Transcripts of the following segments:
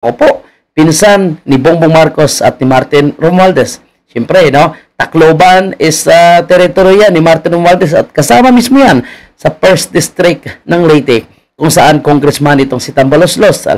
Opo, pinsan ni Bongbong Marcos at ni Martin Romualdez. Siyempre, no, Tacloban is teritoryo yan ni Martin Romualdez at kasama mismo yan sa 1st District ng Leyte kung saan congressman itong si Tambaloslos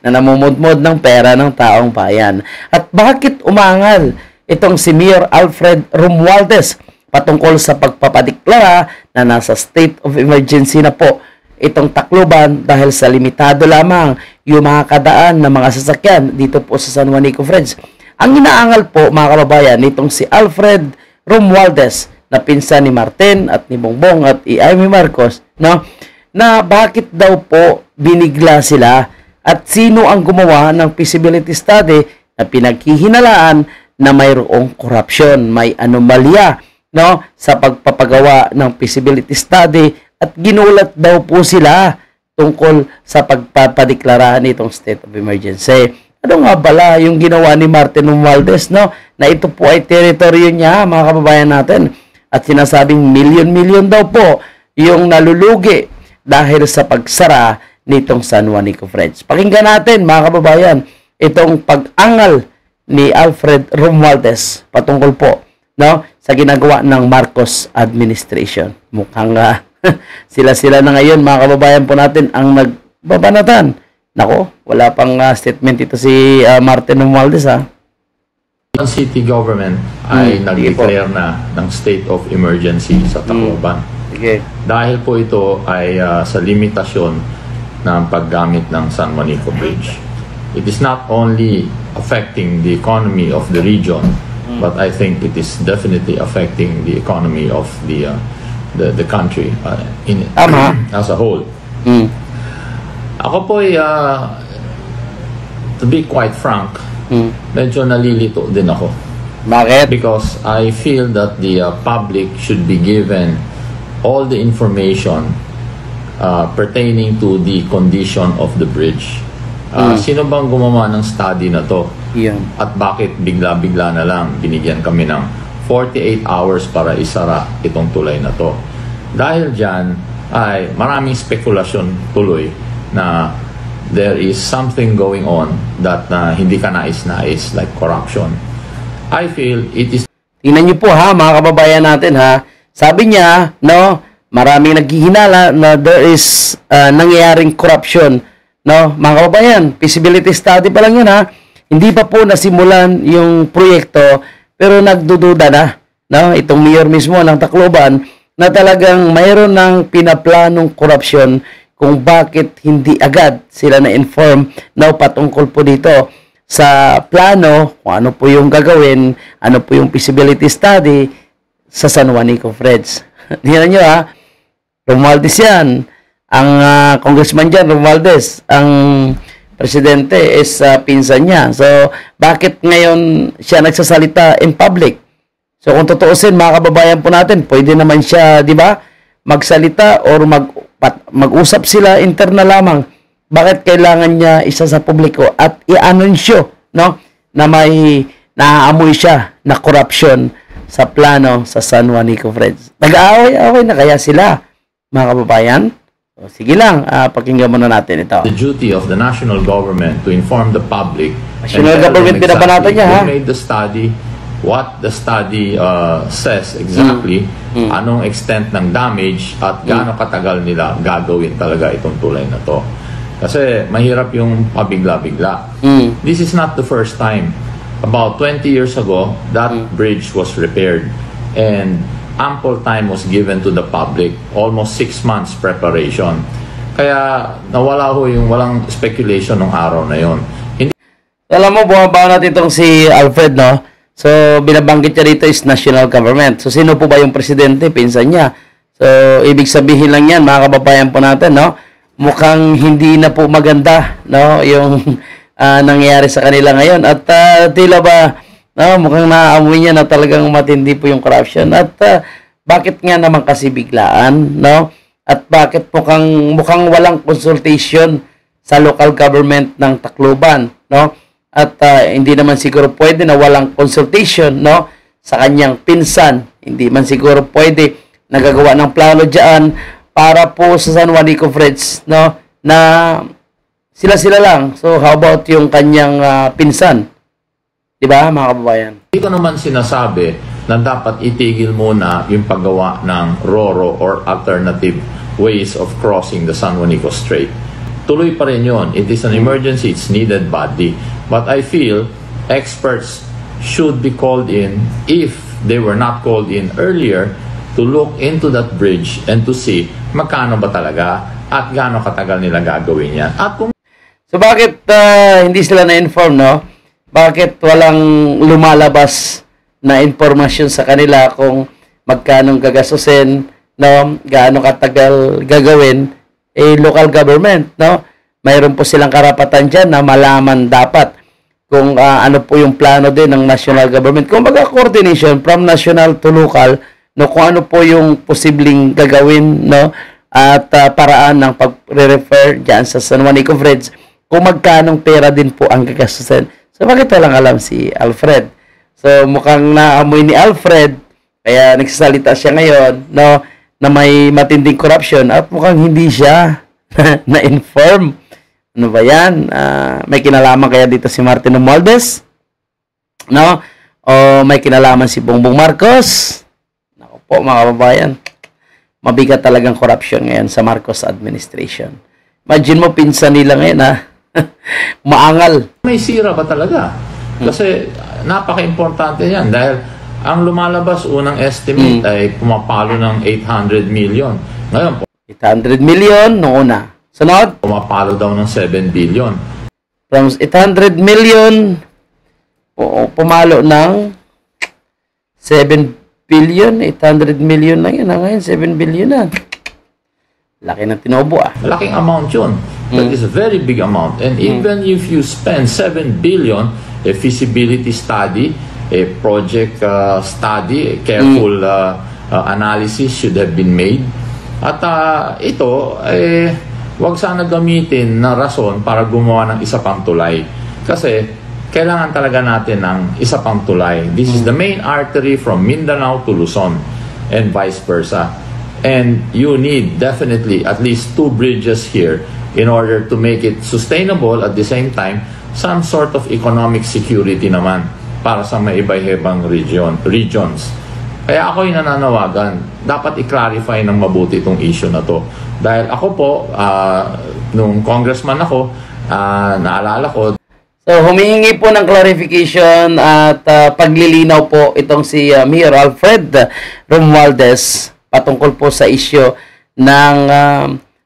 na namumudmod ng pera ng taong bayan. At bakit umangal itong si Mayor Alfred Romualdez patungkol sa pagpapadeklara na nasa state of emergency na po itong Tacloban dahil sa limitado lamang yung mga kadaan ng mga sasakyan dito po sa San Juanico, friends. Ang inaangal po, mga kababayan, nitong si Alfred Romualdez na pinsan ni Martin at ni Bongbong at Amy Marcos, no, na bakit daw po binigla sila at sino ang gumawa ng feasibility study na pinaghihinalaan na mayroong korupsyon, may anomalya, no, sa pagpapagawa ng feasibility study at ginulat daw po sila tungkol sa pagpapadeklara nitong state of emergency. Ano nga bala yung ginawa ni Martin Romualdez, no, na ito po ay teritoryo niya, mga kababayan natin, at sinasabing milyon-milyon daw po yung nalulugi dahil sa pagsara nitong San Juanico, friends. Pakinggan natin, mga kababayan, itong pag-angal ni Alfred Romualdez patungkol po, no, sa ginagawa ng Marcos administration. Mukhang sila-sila na ngayon, mga kababayan po natin, ang nagbabanatan. Nako, wala pang statement ito si Martin Romualdez, ha? Ang city government ay nag-declare na ng state of emergency sa Tacloban. Okay. Dahil po ito ay sa limitasyon ng paggamit ng San Juanico Bridge. It is not only affecting the economy of the region, but I think it is definitely affecting the economy of the country as a whole. Ako po ay, to be quite frank, medyo nalilito din ako. Bakit? Because I feel that the public should be given all the information pertaining to the condition of the bridge. Sino bang gumawa ng study na to? Yeah. At bakit bigla-bigla na lang binigyan kami ng 48 hours para isara itong tulay na to? Dahil dyan ay maraming spekulasyon tuloy na there is something going on that hindi ka nais-nais, like corruption. I feel it is... Tingnan niyo po, ha, mga kababayan natin, ha. Sabi niya, no, maraming naghihinala na there is nangyayaring corruption, no, mga kababayan. Feasibility study pa lang yun, ha. Hindi pa po nasimulan yung proyekto, pero nagdududa na, no, itong mayor mismo ng Tacloban na talagang mayroon ng pinaplanong korupsyon kung bakit hindi agad sila na-inform na patungkol po dito sa plano, kung ano po yung gagawin, ano po yung feasibility study sa San Juanico, friends. Tingnan nyo, ha, Romualdez yan. Ang congressman dyan, Romualdez, ang presidente is pinsan niya. So, bakit ngayon siya nagsasalita in public? So, kung tutuusin, mga kababayan po natin, pwede naman siya, di ba, magsalita or mag-usap sila internal lamang. Bakit kailangan niya isa sa publiko at i-anunsyo, no, na may naaamoy siya na corruption sa plano sa San Juanico, friends? Nag-aaway-aaway na kaya sila, mga kababayan? So, sige lang, pakinggan muna natin ito. The duty of the national government to inform the public. National government, binabanatan niya, ha? Who made the study, what the study says exactly, anong extent ng damage at gaano katagal nila gagawin talaga itong tulay na to. Kasi mahirap yung pabigla-bigla. This is not the first time. About 20 years ago, that bridge was repaired and ample time was given to the public, almost 6 months preparation. Kaya nawala ho yung walang speculation ng araw na yon. Alam mo, bumabaw natin itong si Alfred, no? So, binabanggit niya dito is national government. So, sino po ba yung presidente? Pinsan niya. So, ibig sabihin lang yan, mga kababayan po natin, no? Mukhang hindi na po maganda, no? Yung nangyayari sa kanila ngayon. At tila ba, no? Mukhang naaamoy niya na talagang matindi po yung corruption. At bakit nga naman kasi biglaan, no? At bakit mukhang walang consultation sa local government ng Tacloban, no? At hindi naman siguro pwede na walang consultation, no, sa kanyang pinsan. Hindi man siguro pwede nagagawa ng plano diyan para po sa San Juanico, friends, no, na sila-sila lang. So, how about yung kanyang pinsan? Diba, mga kababayan? Hindi ko naman sinasabi na dapat itigil muna yung paggawa ng RORO or alternative ways of crossing the San Juanico Strait. Tuloy pa rin yun. It is an emergency. It's needed badly. But I feel experts should be called in, if they were not called in earlier, to look into that bridge and to see magkano ba talaga at gaano katagal nila gagawin yan. At kung So, bakit hindi sila na-inform, no? Bakit walang lumalabas na informasyon sa kanila kung magkano gagastusin, no? Gaano katagal gagawin, local government, no? Mayroon po silang karapatan dyan na malaman dapat kung ano po yung plano din ng national government. Kung baga coordination from national to local, no? Kung ano po yung posibleng gagawin, no? At paraan ng pag-refer dyan sa San Juanico Bridge, kung magkanong pera din po ang gagastusin. So, bakit walang alam si Alfred? So, mukhang naamoy ni Alfred, kaya nagsasalita siya ngayon, no, na may matinding corruption at mukhang hindi siya na-inform. Ano ba yan? May kinalaman kaya dito si Martin Romualdez? No? O may kinalaman si Bongbong Marcos? Naku po, mga kababayan. Mabigat talagang corruption ngayon sa Marcos administration. Imagine mo, pinsan nila ngayon, maangal. may sira ba talaga? Kasi napaka-importante yan dahil ang lumalabas unang estimate ay pumapalo ng 800 million. Ngayon, 800 million noong una. Sunod, pumapalo daw ng 7 billion. from 800 million, pumalo ng 7 billion. 800 million lang yun. Ngayon, 7 billion na. Laki na tinobo Malaking amount yun. That is a very big amount. And even if you spend 7 billion, a feasibility study, a project study, a careful analysis should have been made. At ito, wag sana gamitin na rason para gumawa ng isa pang tulay. Kasi kailangan talaga natin ng isa pang tulay. This is the main artery from Mindanao to Luzon and vice versa. And you need definitely at least 2 bridges here in order to make it sustainable at the same time some sort of economic security naman para sa may iba-ibang regions. Kaya ako'y nananawagan, dapat i-clarify ng mabuti itong issue na to. Dahil ako po, nung congressman ako, naalala ko. So, humihingi po ng clarification at paglilinaw po itong si Mayor Alfred Romualdez patungkol po sa issue ng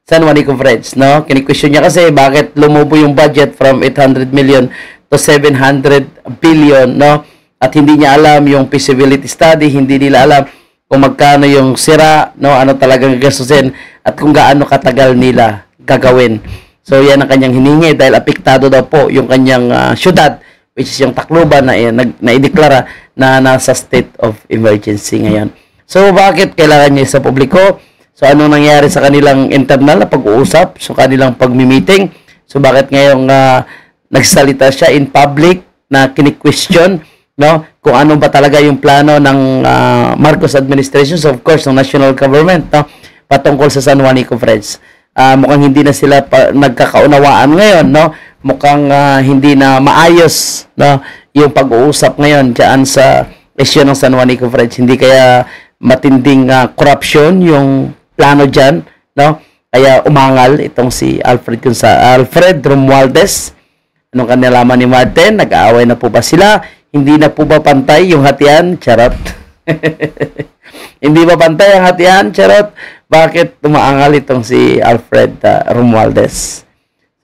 San Juanico Bridge, no? Kini-question niya kasi bakit lumubo yung budget from 800 million to 700 billion, no? At hindi niya alam yung feasibility study, hindi nila alam kung magkano yung sira, no? Ano talagang gagastusin at kung gaano katagal nila gagawin. So, yan ang kanyang hiningi dahil apektado daw po yung kanyang syudad, which is yung Tacloban na ideklara na nasa state of emergency ngayon. So, bakit kailangan niya sa publiko? So, anong nangyari sa kanilang internal na pag-uusap? So, kanilang pag-meeting? So, bakit ngayong nagsalita siya in public na kini-question, no? Kung ano ba talaga yung plano ng Marcos administration, so of course, ng national government, no? Patungkol sa San Juanico Bridge. Mukhang hindi na sila nagkakaunawaan ngayon, no? Mukhang hindi na maayos, no? Yung pag-uusap ngayon diyan sa issue ng San Juanico Bridge. Hindi kaya matinding corruption yung plano dyan, no? Kaya umangal itong si Alfred Romualdez. Anong kanilalaman ni Martin? Nag-aaway na po ba sila? Hindi na po ba pantay yung hatian? Charot. Hindi ba pantay ang hatian? Charot. Bakit umaangal itong si Alfred Romualdez?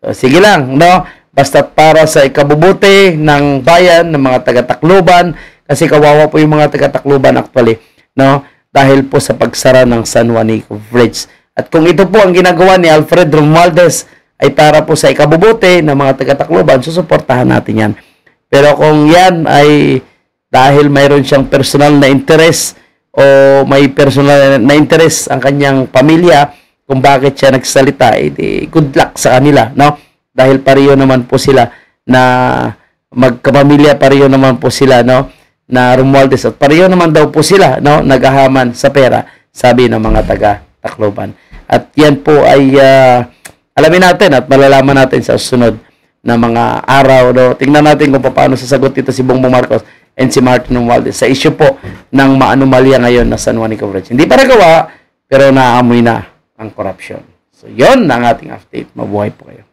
So, sige lang, no? Basta't para sa ikabubuti ng bayan, ng mga taga-Tacloban, kasi kawawa po yung mga taga-Tacloban actually, no? Dahil po sa pagsara ng San Juanico Bridge. At kung ito po ang ginagawa ni Alfred Romualdez ay para po sa ikabubuti ng mga taga-Tacloban, susuportahan natin yan. Pero kung yan ay dahil mayroon siyang personal na interest o may personal na interest ang kanyang pamilya kung bakit siya nagsalita, good luck sa kanila, no? Dahil pareho naman po sila na magkapamilya, pareho naman po sila, no? Na Romualdez at pareho naman daw po sila, no? Naghahaman sa pera, sabi ng mga taga-Tacloban. At yan po ay alamin natin at malalaman natin sa susunod na mga araw. No? Tingnan natin kung paano sasagot dito si Bongbong Marcos and si Martin Romualdez sa issue po ng maanumalya ngayon na San Juanico Bridge. Hindi pa nagawa, pero naamoy na ang corruption. So, yon ang ating update. Mabuhay po kayo.